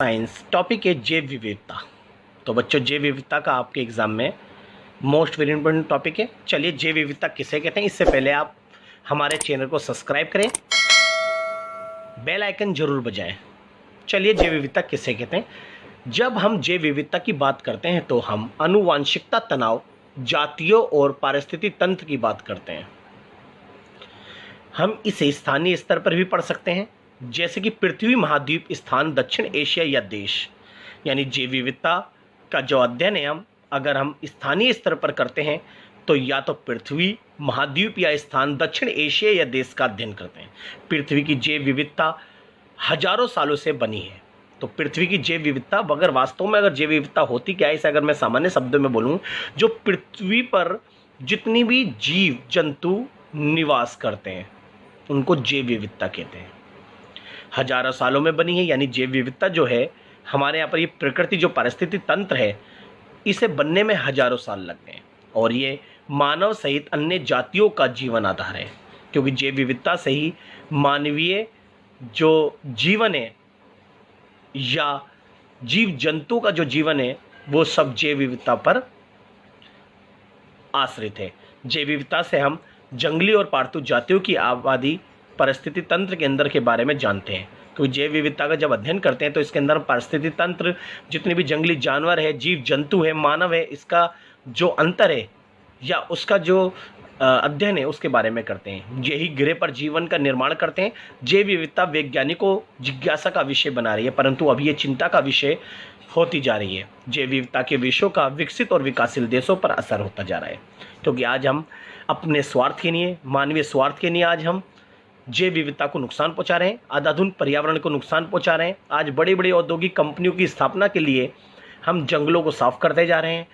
Science topic है जैव विविधता। तो बच्चों, जैव विविधता का आपके एग्जाम में मोस्ट वेरी इंपॉर्टेंट टॉपिक है। चलिए, जैव विविधता किसे कहते हैं, इससे पहले आप हमारे चैनल को सब्सक्राइब करें, बेल आइकन जरूर बजाएं। चलिए, जैव विविधता किसे कहते हैं। जब हम जैव विविधता की बात करते हैं तो हम आनुवंशिकता, तनाव, जातियों और पारिस्थितिक तंत्र की बात करते हैं। हम इसे स्थानीय स्तर पर भी पढ़ सकते हैं, जैसे कि पृथ्वी, महाद्वीप, स्थान, दक्षिण एशिया या देश। यानी जैव विविधता का जो अध्ययन है अगर हम स्थानीय स्तर पर करते हैं तो या तो पृथ्वी, महाद्वीप या स्थान, दक्षिण एशिया या देश का अध्ययन करते हैं। पृथ्वी की जैव विविधता हजारों सालों से बनी है। तो पृथ्वी की जैव विविधता अगर वास्तव में अगर जैव विविधता होती क्या है, इसे अगर मैं सामान्य शब्दों में बोलूं, जो पृथ्वी पर जितनी भी जीव जंतु निवास करते हैं उनको जैव विविधता कहते हैं। हजारों सालों में बनी है, यानी जैव विविधता जो है हमारे यहाँ पर, ये प्रकृति जो पारिस्थितिक तंत्र है, इसे बनने में हजारों साल लगते हैं। और ये मानव सहित अन्य जातियों का जीवन आधार है, क्योंकि जैव विविधता से ही मानवीय जो जीवन है या जीव जंतु का जो जीवन है वो सब जैव विविधता पर आश्रित है। जैव विविधता से हम जंगली और पालतू जातियों की आबादी, परिस्थिति तंत्र के अंदर के बारे में जानते हैं। क्योंकि जैव विविधता का जब अध्ययन करते हैं तो इसके अंदर परिस्थिति तंत्र, जितने भी जंगली जानवर है, जीव जंतु है, मानव है, इसका जो अंतर है या उसका जो अध्ययन है उसके बारे में करते हैं। यही ग्रह पर जीवन का निर्माण करते हैं। जैव विविधता वैज्ञानिकों जिज्ञासा का विषय बना रही है, परंतु अभी ये चिंता का विषय होती जा रही है। जैव विविधता के विषयों का विकसित और विकासशील देशों पर असर होता जा रहा है, क्योंकि आज हम अपने स्वार्थ के लिए, मानवीय स्वार्थ के लिए आज हम जैव विविधता को नुकसान पहुंचा रहे हैं, आधाधुनिक पर्यावरण को नुकसान पहुंचा रहे हैं। आज बड़ी बड़ी औद्योगिक कंपनियों की स्थापना के लिए हम जंगलों को साफ करते जा रहे हैं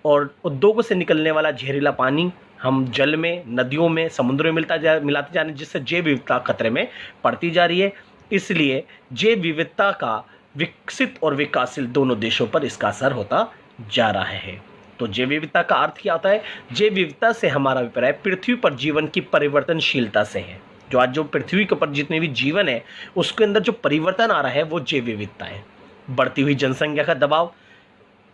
और उद्योगों से निकलने वाला जहरीला पानी हम जल में, नदियों में, समुद्रों में मिलाते जा रहे हैं, जिससे जैव विविधता खतरे में पड़ती जा रही है। इसलिए जैव विविधता का विकसित और विकासशील दोनों देशों पर इसका असर होता जा रहा है। तो जैव विविधता का अर्थ क्या होता है? जैव विविधता से हमारा अभिप्राय पृथ्वी पर जीवन की परिवर्तनशीलता से है। जो आज जो पृथ्वी के ऊपर जितने भी जीवन है उसके अंदर जो परिवर्तन आ रहा है वो जैव विविधता है। बढ़ती हुई जनसंख्या का दबाव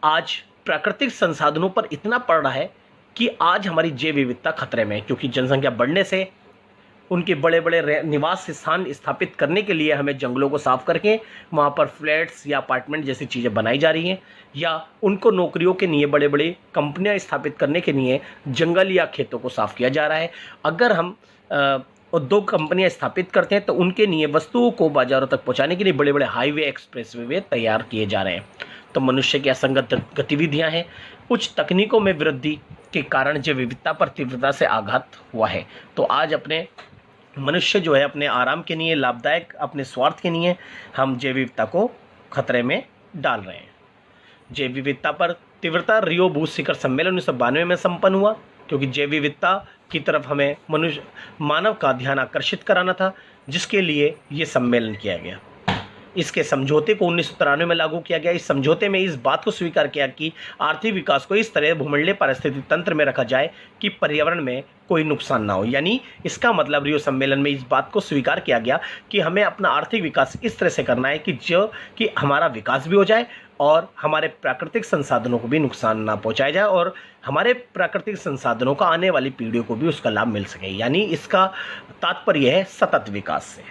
आज प्राकृतिक संसाधनों पर इतना पड़ रहा है कि आज हमारी जैव विविधता खतरे में है, क्योंकि जनसंख्या बढ़ने से उनके बड़े बड़े निवास स्थान स्थापित करने के लिए हमें जंगलों को साफ करके वहाँ पर फ्लैट्स या अपार्टमेंट जैसी चीज़ें बनाई जा रही हैं, या उनको नौकरियों के लिए बड़े बड़े कंपनियाँ स्थापित करने के लिए जंगल या खेतों को साफ किया जा रहा है। अगर हम उद्योग कंपनियां स्थापित करते हैं तो उनके लिए वस्तुओं को बाजारों तक पहुंचाने के लिए बड़े बड़े हाईवे, एक्सप्रेसवे तैयार किए जा रहे हैं। तो मनुष्य की असंगत गतिविधियां हैं, उच्च तकनीकों में वृद्धि के कारण जैव विविधता पर तीव्रता से आघात हुआ है। तो आज अपने मनुष्य जो है अपने आराम के लिए, लाभदायक अपने स्वार्थ के लिए हम जैव विविधता को खतरे में डाल रहे हैं। जैव विविधता पर तीव्रता रियो भू शिखर सम्मेलन 1992 में संपन्न हुआ, क्योंकि जैव विविधता की तरफ हमें मानव का ध्यान आकर्षित कराना था, जिसके लिए ये सम्मेलन किया गया। इसके समझौते को 1993 में लागू किया गया। इस समझौते में इस बात को स्वीकार किया कि आर्थिक विकास को इस तरह भूमंडलीय पारिस्थितिक तंत्र में रखा जाए कि पर्यावरण में कोई नुकसान ना हो। यानी इसका मतलब रियो सम्मेलन में इस बात को स्वीकार किया गया कि हमें अपना आर्थिक विकास इस तरह से करना है कि हमारा विकास भी हो जाए और हमारे प्राकृतिक संसाधनों को भी नुकसान ना पहुंचाया जाए और हमारे प्राकृतिक संसाधनों का आने वाली पीढ़ियों को भी उसका लाभ मिल सके। यानी इसका तात्पर्य है सतत विकास से।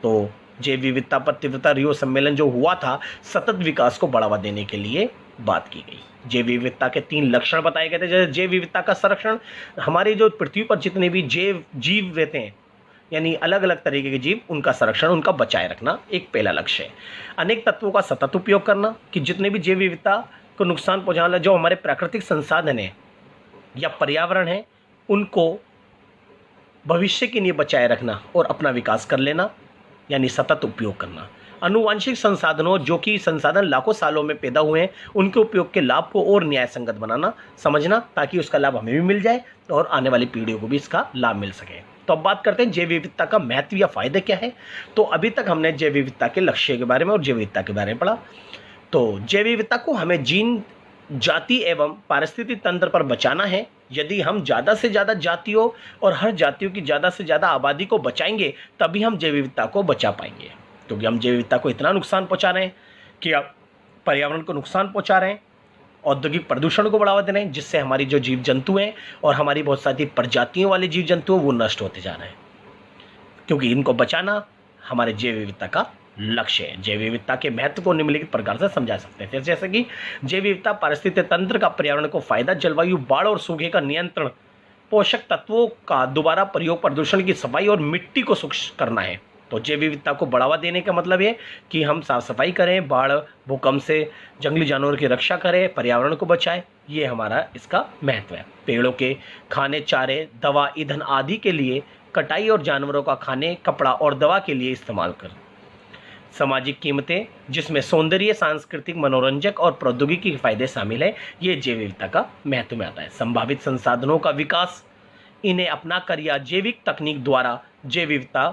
तो जैव विविधता पर तीव्रता रियो सम्मेलन जो हुआ था, सतत विकास को बढ़ावा देने के लिए बात की गई। जैव विविधता के 3 लक्षण बताए गए थे, जैसे जैव विविधता का संरक्षण, हमारी जो पृथ्वी पर जितने भी जीव रहते हैं, यानी अलग अलग तरीके के जीव, उनका संरक्षण, उनका बचाए रखना एक पहला लक्ष्य है। अनेक तत्वों का सतत उपयोग करना, कि जितने भी जैव विविधता को नुकसान पहुंचाने जो हमारे प्राकृतिक संसाधन है या पर्यावरण है, उनको भविष्य के लिए बचाए रखना और अपना विकास कर लेना, यानी सतत उपयोग करना। आनुवंशिक संसाधनों, जो कि संसाधन लाखों सालों में पैदा हुए हैं, उनके उपयोग के लाभ को और न्याय संगत बनाना, समझना, ताकि उसका लाभ हमें भी मिल जाए और आने वाली पीढ़ियों को भी इसका लाभ मिल सके। तो अब बात करते हैं जैव विविधता का महत्व या फायदे क्या है। तो अभी तक हमने जैव विविधता के लक्ष्य के बारे में और जैव विविधता के बारे में पढ़ा। तो जैव विविधता को हमें जीन, जाति एवं पारिस्थितिक तंत्र पर बचाना है। यदि हम ज़्यादा से ज़्यादा जातियों और हर जातियों की ज़्यादा से ज़्यादा आबादी को बचाएंगे, तभी हम जैव विविधता को बचा पाएंगे। क्योंकि हम जैव विविधता को इतना नुकसान पहुंचा रहे हैं कि आप पर्यावरण को नुकसान पहुंचा रहे हैं, औद्योगिक प्रदूषण को बढ़ावा दे रहे हैं, जिससे हमारी जो जीव जंतु हैं और हमारी बहुत सारी प्रजातियों वाले जीव जंतु हैं वो नष्ट होते जा रहे हैं, क्योंकि इनको बचाना हमारे जैव विविधता का लक्ष्य है। जैव विविधता के महत्व को निम्नलिखित प्रकार से समझा सकते हैं, जैसे कि जैव विविधता पारिस्थितिक तंत्र का पर्यावरण को फायदा, जलवायु, बाढ़ और सूखे का नियंत्रण, पोषक तत्वों का दोबारा प्रयोग, प्रदूषण की सफाई और मिट्टी को स्वच्छ करना है। तो जैव विविधता को बढ़ावा देने का मतलब ये कि हम साफ सफाई करें, बाढ़ भूकंप से जंगली जानवरों की रक्षा करें, पर्यावरण को बचाएं, ये हमारा इसका महत्व है। पेड़ों के खाने, चारे, दवा, ईंधन आदि के लिए कटाई और जानवरों का खाने, कपड़ा और दवा के लिए इस्तेमाल करें। सामाजिक कीमतें, जिसमें सौंदर्य, सांस्कृतिक, मनोरंजक और प्रौद्योगिकी के फायदे शामिल है, ये जैव विविधता का महत्व में आता है। संभावित संसाधनों का विकास, इन्हें अपनाकर या जैविक तकनीक द्वारा जैव विविधता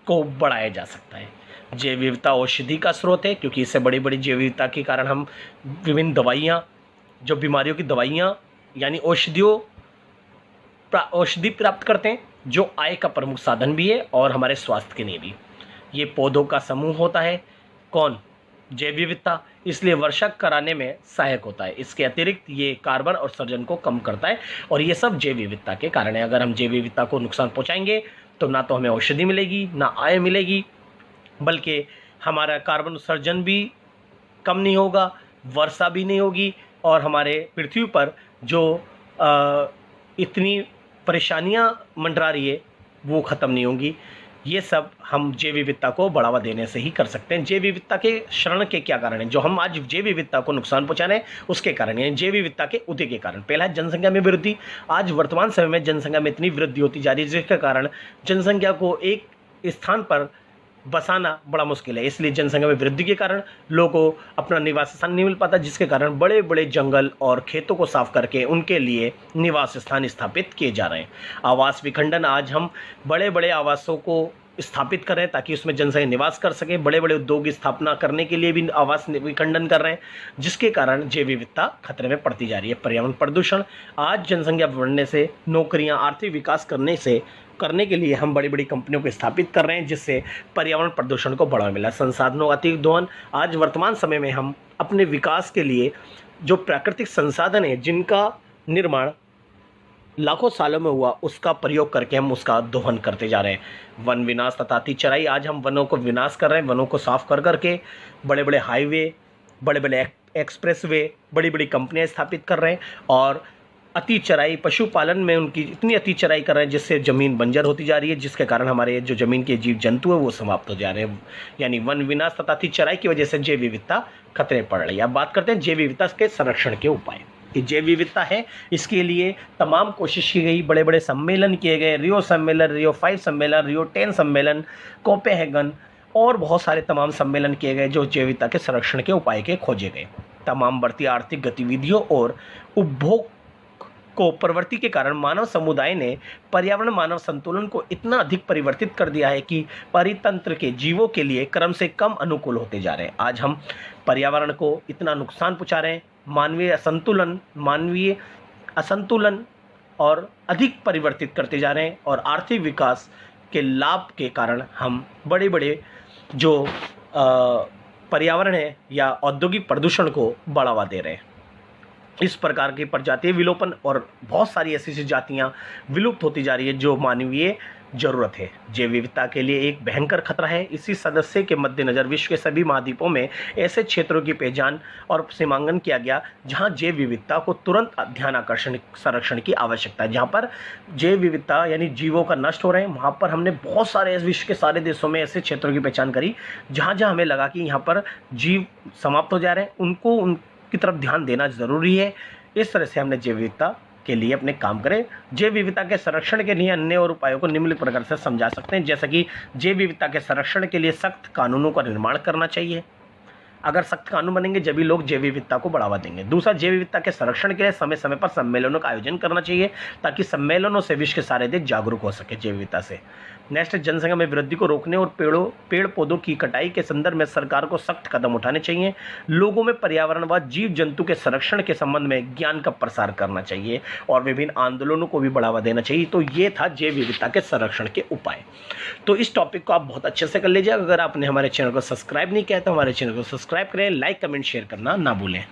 को बढ़ाया जा सकता है। जैव विविधता औषधि का स्रोत है, क्योंकि इससे बड़ी बड़ी जैव विविधता के कारण हम विभिन्न दवाइयाँ, जो बीमारियों की दवाइयाँ यानी औषधि प्राप्त करते हैं, जो आय का प्रमुख साधन भी है और हमारे स्वास्थ्य के लिए भी। ये पौधों का समूह होता है, कौन? जैव विविधता, इसलिए वर्षा कराने में सहायक होता है। इसके अतिरिक्त ये कार्बन उत्सर्जन को कम करता है और ये सब जैव विविधता के कारण है। अगर हम जैव विविधता को नुकसान पहुंचाएंगे तो ना तो हमें औषधि मिलेगी, ना आय मिलेगी, बल्कि हमारा कार्बन उत्सर्जन भी कम नहीं होगा, वर्षा भी नहीं होगी और हमारे पृथ्वी पर जो इतनी परेशानियां मंडरा रही है वो ख़त्म नहीं होंगी। ये सब हम जैव विविधता को बढ़ावा देने से ही कर सकते हैं। जैव विविधता के क्षरण के क्या कारण हैं? जो हम आज जैव विविधता को नुकसान पहुंचा रहे हैं उसके कारण है जैव विविधता के उदय के कारण। पहला है जनसंख्या में वृद्धि। आज वर्तमान समय में जनसंख्या में इतनी वृद्धि होती जा रही है जिसके कारण जनसंख्या को एक स्थान पर बसाना बड़ा मुश्किल है। इसलिए जनसंख्या में वृद्धि के कारण लोगों को अपना निवास स्थान नहीं मिल पाता, जिसके कारण बड़े बड़े जंगल और खेतों को साफ करके उनके लिए निवास स्थान स्थापित किए जा रहे हैं। आवास विखंडन, आज हम बड़े बड़े आवासों को स्थापित कर रहे हैं ताकि उसमें जनसंख्या निवास कर सके। बड़े बड़े उद्योग की स्थापना करने के लिए भी आवास विखंडन कर रहे हैं, जिसके कारण जैव विविधता खतरे में पड़ती जा रही है। पर्यावरण प्रदूषण, आज जनसंख्या बढ़ने से नौकरियां, आर्थिक विकास करने के लिए हम बड़ी बड़ी कंपनियों को स्थापित कर रहे हैं, जिससे पर्यावरण प्रदूषण को बढ़ावा मिला। संसाधनों का अतिरिक्त दोहन, आज वर्तमान समय में हम अपने विकास के लिए जो प्राकृतिक संसाधन है जिनका निर्माण लाखों सालों में हुआ, उसका प्रयोग करके हम उसका दोहन करते जा रहे हैं। वन विनाश तथा अति चराई, आज हम वनों को विनाश कर रहे हैं, वनों को साफ कर करके बड़े बड़े हाईवे, बड़े बड़े एक्सप्रेसवे, बड़ी बड़ी कंपनियां स्थापित कर रहे हैं और अति चराई, पशुपालन में उनकी इतनी अति चराई कर रहे हैं जिससे ज़मीन बंजर होती जा रही है, जिसके कारण हमारे जो ज़मीन के जीव जंतु है वो समाप्त हो जा रहे हैं। यानी वन विनाश तथा अति चराई की वजह से जैव विविधता खतरे पड़ रही है। अब बात करते हैं जैव विविधता के संरक्षण के उपाय। कि जैव विविधता है, इसके लिए तमाम कोशिश की गई, बड़े बड़े सम्मेलन किए गए, रियो सम्मेलन, रियो 5 सम्मेलन, रियो 10 सम्मेलन, कोपेनहेगन और बहुत सारे तमाम सम्मेलन किए गए जो जैव विविधता के संरक्षण के उपाय के खोजे गए। तमाम बढ़ती आर्थिक गतिविधियों और उपभोग को प्रवृत्ति के कारण मानव समुदाय ने पर्यावरण मानव संतुलन को इतना अधिक परिवर्तित कर दिया है कि परितंत्र के जीवों के लिए क्रम से कम अनुकूल होते जा रहे हैं। आज हम पर्यावरण को इतना नुकसान पहुंचा रहे हैं, मानवीय असंतुलन और अधिक परिवर्तित करते जा रहे हैं और आर्थिक विकास के लाभ के कारण हम बड़े बड़े जो पर्यावरण है या औद्योगिक प्रदूषण को बढ़ावा दे रहे हैं। इस प्रकार की प्रजातीय विलोपन और बहुत सारी ऐसी जातियाँ विलुप्त होती जा रही है जो मानवीय जरूरत है। जैव विविधता के लिए एक भयंकर खतरा है। इसी सदस्य के मद्देनजर विश्व के सभी महाद्वीपों में ऐसे क्षेत्रों की पहचान और सीमांकन किया गया जहां जैव विविधता को तुरंत ध्यान आकर्षण संरक्षण की आवश्यकता है। जहां पर जैव विविधता यानी जीवों का नष्ट हो रहे हैं, वहां पर हमने बहुत सारे विश्व के सारे देशों में ऐसे क्षेत्रों की पहचान करी जहाँ जहाँ हमें लगा कि यहाँ पर जीव समाप्त हो जा रहे हैं, उनको उनकी तरफ ध्यान देना ज़रूरी है। इस तरह से हमने जैव विविधता के लिए अपने काम करें। जैव विविधता के संरक्षण के लिए अन्य और उपायों को निम्नलिखित प्रकार से समझा सकते हैं, जैसा कि जैव विविधता के संरक्षण के लिए सख्त कानूनों का निर्माण करना चाहिए। अगर सख्त कानून बनेंगे जभी लोग जैव विविधता को बढ़ावा देंगे। दूसरा, जैव विविधता के संरक्षण के लिए समय समय पर सम्मेलनों का आयोजन करना चाहिए ताकि सम्मेलनों से विश्व के सारे देश जागरूक हो सके जैव विविधता से। नेक्स्ट, जनसंख्या में वृद्धि को रोकने और पेड़ पौधों की कटाई के संदर्भ में सरकार को सख्त कदम उठाने चाहिए। लोगों में पर्यावरण व जीव जंतु के संरक्षण के संबंध में ज्ञान का प्रसार करना चाहिए और विभिन्न आंदोलनों को भी बढ़ावा देना चाहिए। तो ये था जैव विविधता के संरक्षण के उपाय। तो इस टॉपिक को आप बहुत अच्छे से कर लीजिए। अगर आपने हमारे चैनल को सब्सक्राइब नहीं किया तो हमारे चैनल को सब्सक्राइब करें, लाइक कमेंट शेयर करना ना भूलें।